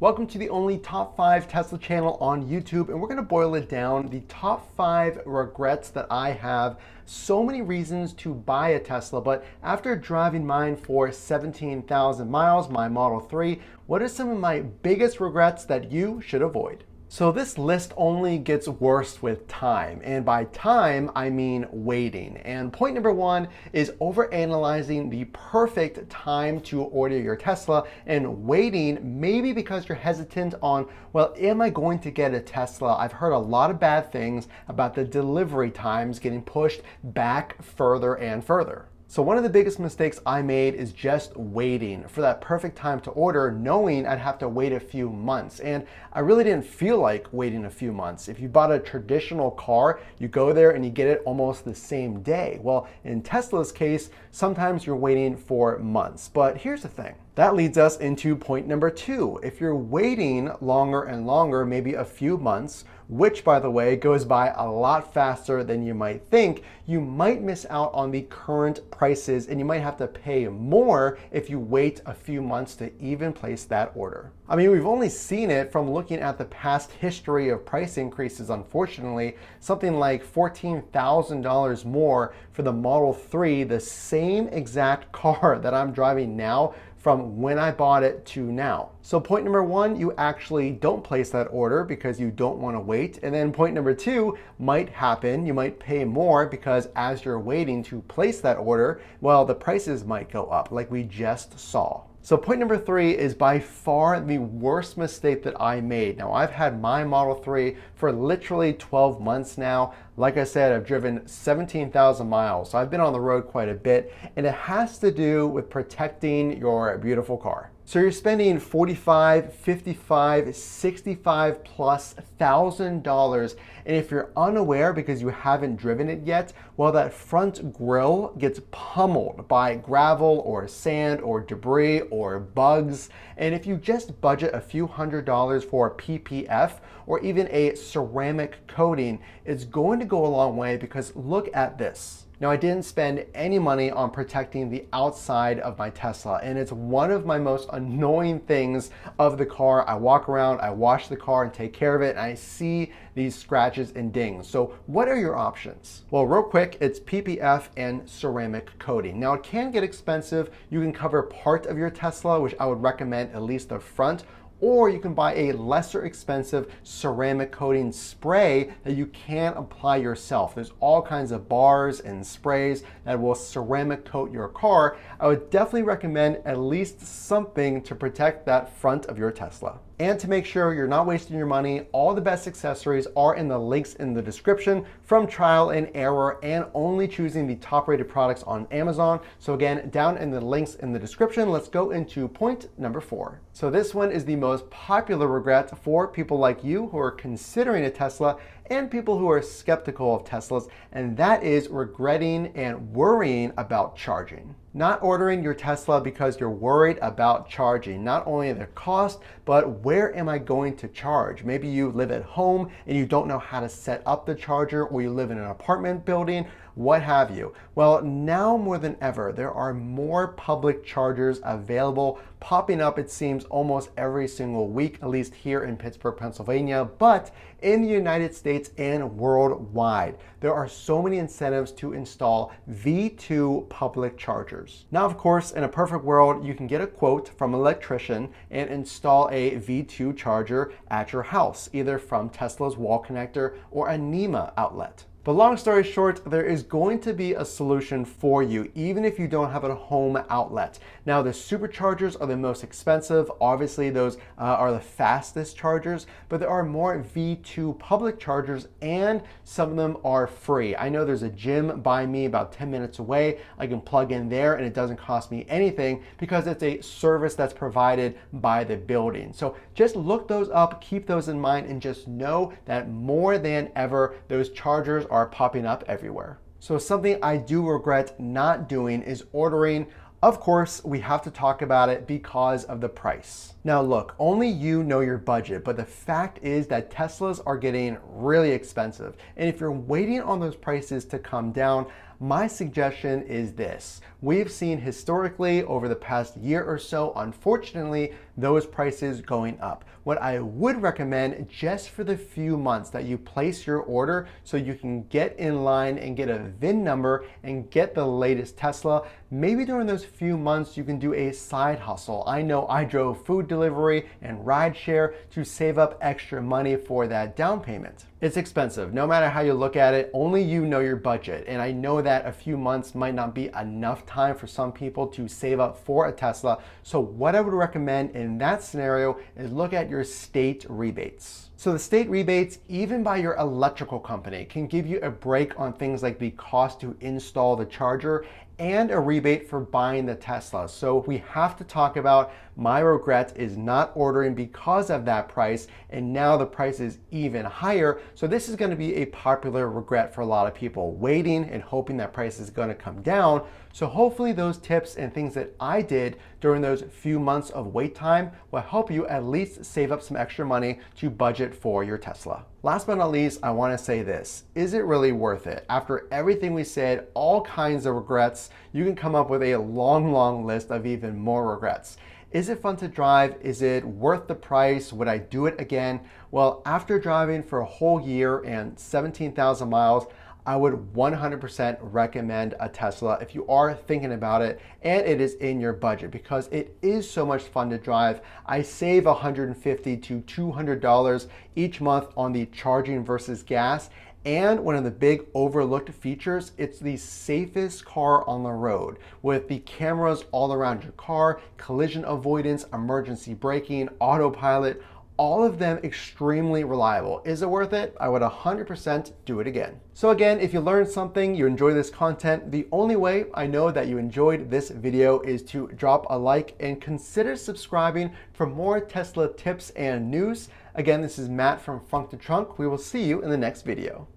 Welcome to the only top 5 Tesla channel on YouTube, and we're going to boil it down, the top 5 regrets that I have. So many reasons to buy a Tesla, but after driving mine for 17,000 miles, my Model 3, what are some of my biggest regrets that you should avoid? So this list only gets worse with time, and by time I mean waiting. And point number 1 is overanalyzing the perfect time to order your Tesla and waiting maybe because you're hesitant on, well, am I going to get a Tesla? I've heard a lot of bad things about the delivery times getting pushed back further and further. So one of the biggest mistakes I made is just waiting for that perfect time to order, knowing I'd have to wait a few months. And I really didn't feel like waiting a few months. If you bought a traditional car, you go there and you get it almost the same day. Well, in Tesla's case, sometimes you're waiting for months. But here's the thing. That leads us into point number 2. If you're waiting longer and longer, maybe a few months, which by the way goes by a lot faster than you might think, you might miss out on the current prices and you might have to pay more if you wait a few months to even place that order. I mean, we've only seen it from looking at the past history of price increases, unfortunately, something like $14,000 more for the Model 3, the same exact car that I'm driving now, from when I bought it to now. So point number 1, you actually don't place that order because you don't want to wait. And then point number 2 might happen. You might pay more because as you're waiting to place that order, well, the prices might go up like we just saw. So point number 3 is by far the worst mistake that I made. Now, I've had my Model 3 for literally 12 months now. Like I said, I've driven 17,000 miles. So I've been on the road quite a bit, and it has to do with protecting your beautiful car. So you're spending $45, $55, $65 plus $1,000, and if you're unaware because you haven't driven it yet, well, that front grille gets pummeled by gravel or sand or debris or bugs. And if you just budget a few $100s for PPF or even a ceramic coating, it's going to go a long way because look at this. Now, I didn't spend any money on protecting the outside of my Tesla, and it's one of my most annoying things of the car. I walk around, I wash the car and take care of it, and I see these scratches and dings. So what are your options? Well, real quick, it's PPF and ceramic coating. Now, it can get expensive. You can cover part of your Tesla, which I would recommend at least the front, or you can buy a lesser expensive ceramic coating spray that you can apply yourself. There's all kinds of bars and sprays that will ceramic coat your car. I would definitely recommend at least something to protect that front of your Tesla. And to make sure you're not wasting your money, all the best accessories are in the links in the description, from trial and error and only choosing the top rated products on Amazon. So again, down in the links in the description, let's go into point number 4. So this one is the most popular regret for people like you who are considering a Tesla and people who are skeptical of Teslas, and that is regretting and worrying about charging. Not ordering your Tesla because you're worried about charging, not only the cost, but where am I going to charge? Maybe you live at home and you don't know how to set up the charger, or you live in an apartment building, what have you. Well, now more than ever, there are more public chargers available, popping up, it seems, almost every single week, at least here in Pittsburgh, Pennsylvania, but in the United States and worldwide. There are so many incentives to install V2 public chargers. Now, of course, in a perfect world, you can get a quote from an electrician and install a V2 charger at your house, either from Tesla's wall connector or a NEMA outlet. But long story short, there is going to be a solution for you, even if you don't have a home outlet. Now, the superchargers are the most expensive. Obviously, those are the fastest chargers, but there are more V2 public chargers, and some of them are free. I know there's a gym by me about 10 minutes away. I can plug in there, and it doesn't cost me anything because it's a service that's provided by the building. So just look those up, keep those in mind, and just know that more than ever, those chargers are popping up everywhere. So something I do regret not doing is ordering. Of course, we have to talk about it because of the price. Now look, only you know your budget, but the fact is that Teslas are getting really expensive. And if you're waiting on those prices to come down, my suggestion is this: we've seen historically over the past year or so, unfortunately, those prices going up. What I would recommend, just for the few months that you place your order so you can get in line and get a VIN number and get the latest Tesla, maybe during those few months you can do a side hustle. I know I drove food delivery and rideshare to save up extra money for that down payment. It's expensive, no matter how you look at it. Only you know your budget, and I know that a few months might not be enough time for some people to save up for a Tesla. So what I would recommend in that scenario is look at your state rebates. So the state rebates, even by your electrical company, can give you a break on things like the cost to install the charger and a rebate for buying the Tesla. So we have to talk about my regret is not ordering because of that price, and now the price is even higher. So this is going to be a popular regret for a lot of people, waiting and hoping that price is going to come down. So hopefully those tips and things that I did during those few months of wait time will help you at least save up some extra money to budget for your Tesla. Last but not least, I want to say this. Is it really worth it? After everything we said, all kinds of regrets, you can come up with a long list of even more regrets. Is it fun to drive? Is it worth the price? Would I do it again? Well, after driving for a whole year and 17,000 miles, I would 100% recommend a Tesla if you are thinking about it and it is in your budget, because it is so much fun to drive. I save $150 to $200 each month on the charging versus gas. And one of the big overlooked features, it's the safest car on the road, with the cameras all around your car, collision avoidance, emergency braking, autopilot, all of them extremely reliable. Is it worth it? I would 100% do it again. So again, if you learned something, you enjoy this content, the only way I know that you enjoyed this video is to drop a like and consider subscribing for more Tesla tips and news. Again, this is Matt from Frunk to Trunk. We will see you in the next video.